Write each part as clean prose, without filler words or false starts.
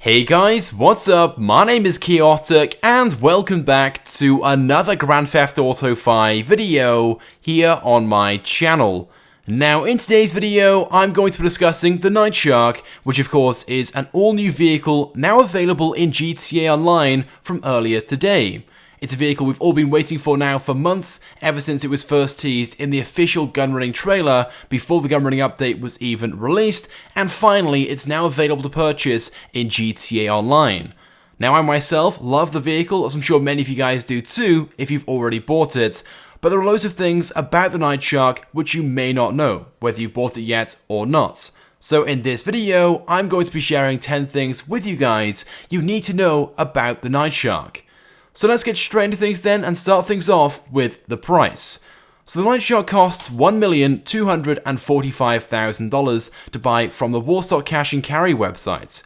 Hey guys, what's up? My name is Chaotic and welcome back to another Grand Theft Auto 5 video here on my channel. Now in today's video, I'm going to be discussing the Nightshark, which of course is an all-new vehicle now available in GTA Online from earlier today. It's a vehicle we've all been waiting for now for months, ever since it was first teased in the official gunrunning trailer before the gunrunning update was even released, and finally it's now available to purchase in GTA Online. Now I myself love the vehicle, as I'm sure many of you guys do too if you've already bought it, but there are loads of things about the Nightshark which you may not know, whether you've bought it yet or not. So in this video, I'm going to be sharing 10 things with you guys you need to know about the Nightshark. So let's get straight into things then and start things off with the price. So the Nightshark costs $1,245,000 to buy from the Warstock Cash and Carry website.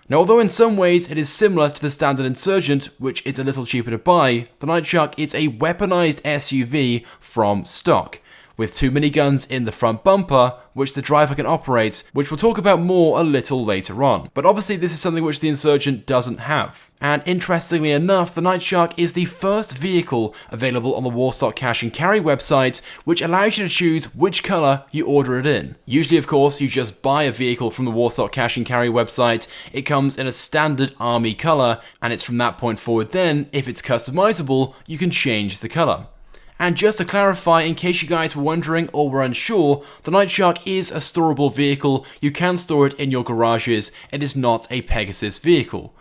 Now although in some ways it is similar to the standard Insurgent, which is a little cheaper to buy, the Nightshark is a weaponized SUV from stock, with two miniguns in the front bumper, which the driver can operate, which we'll talk about more a little later on. But obviously this is something which the Insurgent doesn't have. And interestingly enough, the Nightshark is the first vehicle available on the Warstock Cash and Carry website, which allows you to choose which colour you order it in. Usually of course you just buy a vehicle from the Warstock Cash and Carry website, it comes in a standard army colour, and it's from that point forward then, if it's customizable, you can change the colour. And just to clarify, in case you guys were wondering or were unsure, the Nightshark is a storable vehicle. You can store it in your garages. It is not a Pegasus vehicle.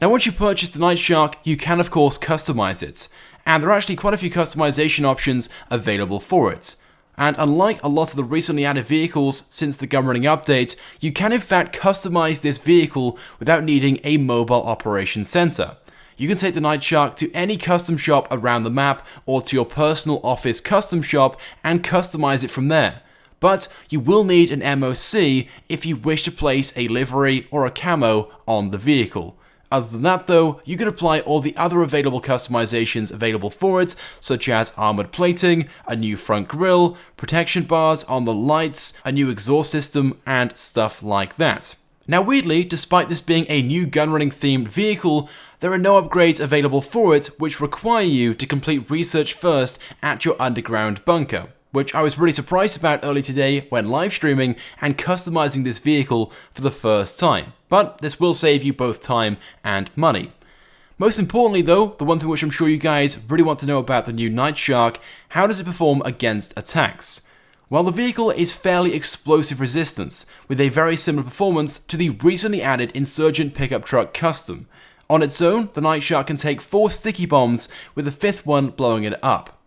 Now once you purchase the Nightshark, you can of course customize it. And there are actually quite a few customization options available for it. And unlike a lot of the recently added vehicles since the gunrunning update, you can in fact customize this vehicle without needing a mobile operations center. You can take the Nightshark to any custom shop around the map or to your personal office custom shop and customize it from there. But you will need an MOC if you wish to place a livery or a camo on the vehicle. Other than that though, you can apply all the other available customizations available for it, such as armored plating, a new front grille, protection bars on the lights, a new exhaust system, and stuff like that. Now weirdly, despite this being a new gunrunning themed vehicle, there are no upgrades available for it which require you to complete research first at your underground bunker, which I was really surprised about early today when live streaming and customizing this vehicle for the first time. But this will save you both time and money. Most importantly though, the one thing which I'm sure you guys really want to know about the new Nightshark, how does it perform against attacks? Well, the vehicle is fairly explosive resistance, with a very similar performance to the recently added Insurgent pickup truck custom. On its own, the Nightshark can take 4 sticky bombs, with the 5th one blowing it up.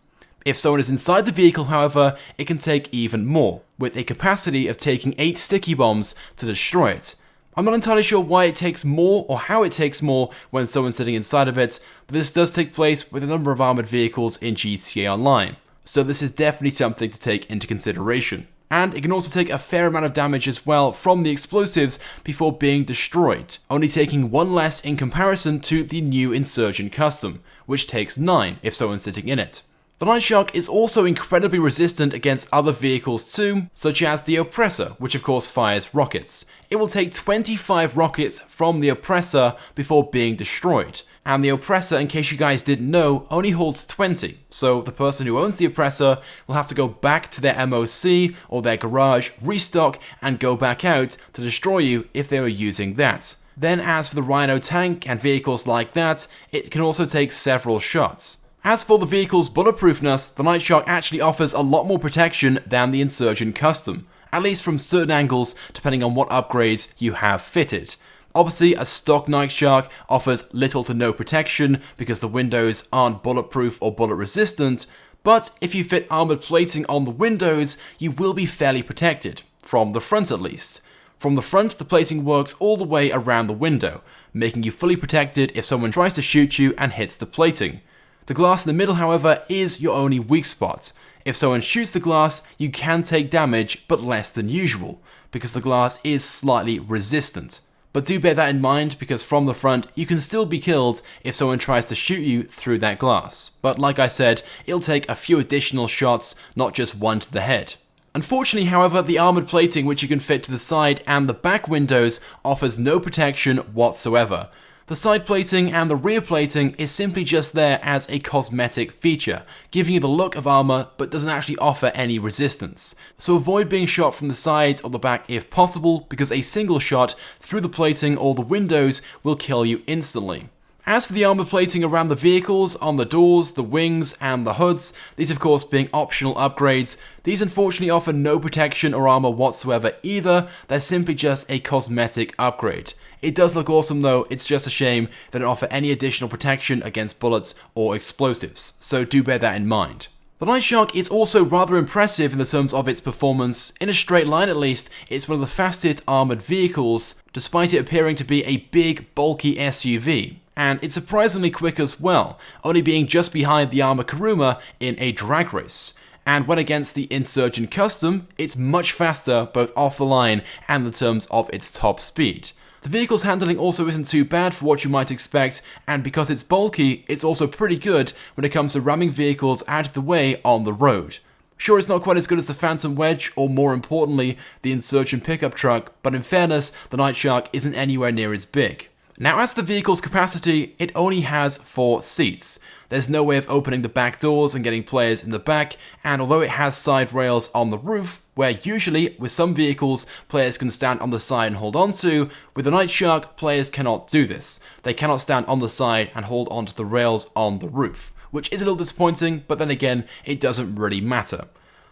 If someone is inside the vehicle, however, it can take even more, with a capacity of taking 8 sticky bombs to destroy it. I'm not entirely sure why it takes more or how it takes more when someone's sitting inside of it, but this does take place with a number of armoured vehicles in GTA Online. So this is definitely something to take into consideration. And it can also take a fair amount of damage as well from the explosives before being destroyed, only taking 1 less in comparison to the new Insurgent custom, which takes 9 if someone's sitting in it. The Nightshark is also incredibly resistant against other vehicles too, such as the Oppressor, which of course fires rockets. It will take 25 rockets from the Oppressor before being destroyed. And the Oppressor, in case you guys didn't know, only holds 20, so the person who owns the Oppressor will have to go back to their MOC or their garage, restock, and go back out to destroy you if they were using that. Then as for the Rhino tank and vehicles like that, it can also take several shots. As for the vehicle's bulletproofness, the Nightshark actually offers a lot more protection than the Insurgent custom, at least from certain angles depending on what upgrades you have fitted. Obviously, a stock Nightshark offers little to no protection because the windows aren't bulletproof or bullet resistant, but if you fit armored plating on the windows, you will be fairly protected, from the front at least. From the front, the plating works all the way around the window, making you fully protected if someone tries to shoot you and hits the plating. The glass in the middle, however, is your only weak spot. If someone shoots the glass, you can take damage, but less than usual, because the glass is slightly resistant. But do bear that in mind, because from the front, you can still be killed if someone tries to shoot you through that glass. But like I said, it'll take a few additional shots, not just one to the head. Unfortunately, however, the armored plating which you can fit to the side and the back windows offers no protection whatsoever. The side plating and the rear plating is simply just there as a cosmetic feature, giving you the look of armor but doesn't actually offer any resistance. So avoid being shot from the sides or the back if possible, because a single shot through the plating or the windows will kill you instantly. As for the armor plating around the vehicles, on the doors, the wings, and the hoods, these of course being optional upgrades, these unfortunately offer no protection or armor whatsoever either. They're simply just a cosmetic upgrade. It does look awesome though, it's just a shame they don't offer any additional protection against bullets or explosives, so do bear that in mind. The Nightshark is also rather impressive in the terms of its performance. In a straight line at least, it's one of the fastest armored vehicles, despite it appearing to be a big, bulky SUV. And it's surprisingly quick as well, only being just behind the Armour Kuruma in a drag race. And when against the Insurgent Custom, it's much faster both off the line and in terms of its top speed. The vehicle's handling also isn't too bad for what you might expect, and because it's bulky, it's also pretty good when it comes to ramming vehicles out of the way on the road. Sure, it's not quite as good as the Phantom Wedge, or more importantly, the Insurgent pickup truck, but in fairness, the Nightshark isn't anywhere near as big. Now, as to the vehicle's capacity, it only has 4 seats. There's no way of opening the back doors and getting players in the back, and although it has side rails on the roof, where usually, with some vehicles, players can stand on the side and hold on to, with the Nightshark, players cannot do this. They cannot stand on the side and hold onto the rails on the roof, which is a little disappointing, but then again, it doesn't really matter.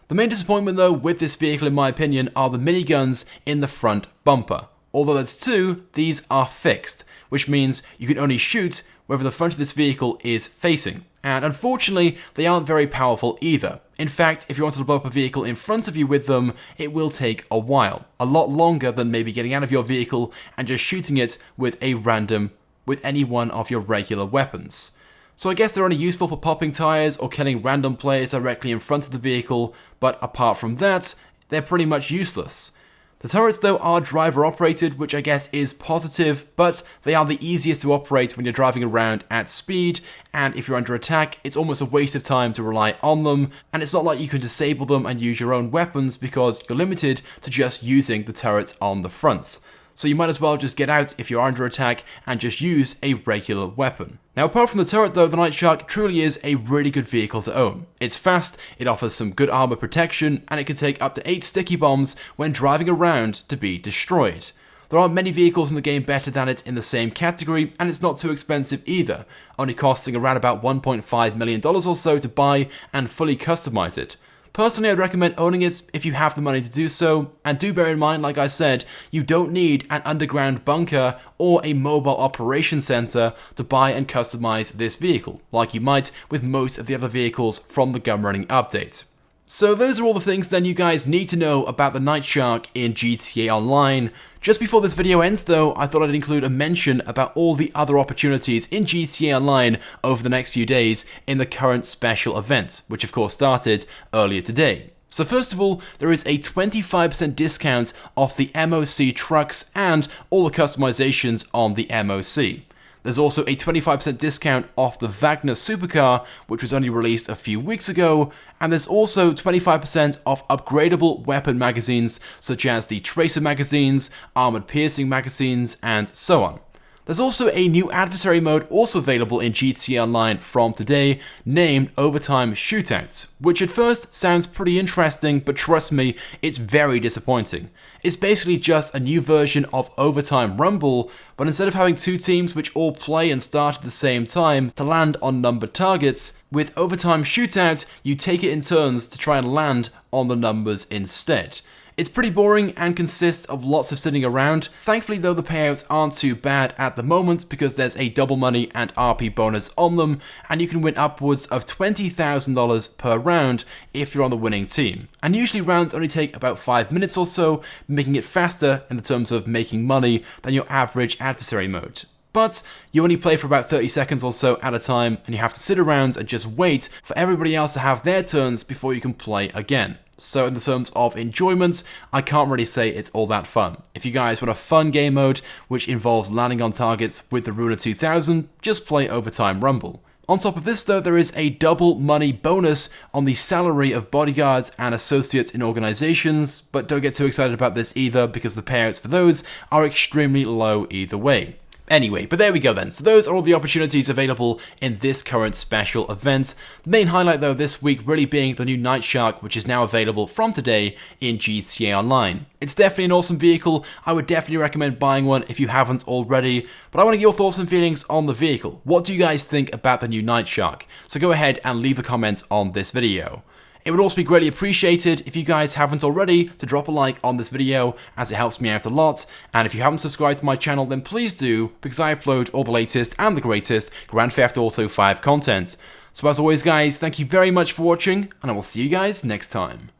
The main disappointment though with this vehicle in my opinion are the miniguns in the front bumper. Although there's 2, these are fixed, which means you can only shoot wherever the front of this vehicle is facing. And unfortunately, they aren't very powerful either. In fact, if you wanted to blow up a vehicle in front of you with them, it will take a while. A lot longer than maybe getting out of your vehicle and just shooting it with any one of your regular weapons. So I guess they're only useful for popping tires or killing random players directly in front of the vehicle, but apart from that, they're pretty much useless. The turrets though are driver operated, which I guess is positive, but they are the easiest to operate when you're driving around at speed, and if you're under attack, it's almost a waste of time to rely on them, and it's not like you can disable them and use your own weapons because you're limited to just using the turrets on the fronts. So you might as well just get out if you're under attack and just use a regular weapon. Now apart from the turret though, the Nightshark truly is a really good vehicle to own. It's fast, it offers some good armor protection, and it can take up to 8 sticky bombs when driving around to be destroyed. There aren't many vehicles in the game better than it in the same category, and it's not too expensive either, only costing around about $1.5 million or so to buy and fully customize it. Personally, I'd recommend owning it if you have the money to do so, and do bear in mind, like I said, you don't need an underground bunker or a mobile operation center to buy and customize this vehicle, like you might with most of the other vehicles from the gun running update. So those are all the things then you guys need to know about the Nightshark in GTA Online. Just before this video ends though, I thought I'd include a mention about all the other opportunities in GTA Online over the next few days in the current special event, which of course started earlier today. So first of all, there is a 25% discount off the MOC trucks and all the customizations on the MOC. There's also a 25% discount off the Wagner supercar, which was only released a few weeks ago, and there's also 25% off upgradable weapon magazines such as the Tracer magazines, Armored Piercing magazines, and so on. There's also a new adversary mode also available in GTA Online from today, named Overtime Shootout, which at first sounds pretty interesting, but trust me, it's very disappointing. It's basically just a new version of Overtime Rumble, but instead of having 2 teams which all play and start at the same time to land on numbered targets, with Overtime Shootout, you take it in turns to try and land on the numbers instead. It's pretty boring and consists of lots of sitting around. Thankfully though, the payouts aren't too bad at the moment because there's a double money and RP bonus on them, and you can win upwards of $20,000 per round if you're on the winning team. And usually rounds only take about 5 minutes or so, making it faster in the terms of making money than your average adversary mode. But you only play for about 30 seconds or so at a time, and you have to sit around and just wait for everybody else to have their turns before you can play again. So in the terms of enjoyment, I can't really say it's all that fun. If you guys want a fun game mode which involves landing on targets with the Ruler 2000, just play Overtime Rumble. On top of this though, there is a double money bonus on the salary of bodyguards and associates in organizations, but don't get too excited about this either because the payouts for those are extremely low either way. Anyway, but there we go then. So those are all the opportunities available in this current special event. The main highlight though this week really being the new Nightshark, which is now available from today in GTA Online. It's definitely an awesome vehicle. I would definitely recommend buying one if you haven't already, but I want to get your thoughts and feelings on the vehicle. What do you guys think about the new Nightshark? So go ahead and leave a comment on this video. It would also be greatly appreciated if you guys haven't already to drop a like on this video, as it helps me out a lot, and if you haven't subscribed to my channel then please do, because I upload all the latest and the greatest Grand Theft Auto 5 content. So as always guys, thank you very much for watching, and I will see you guys next time.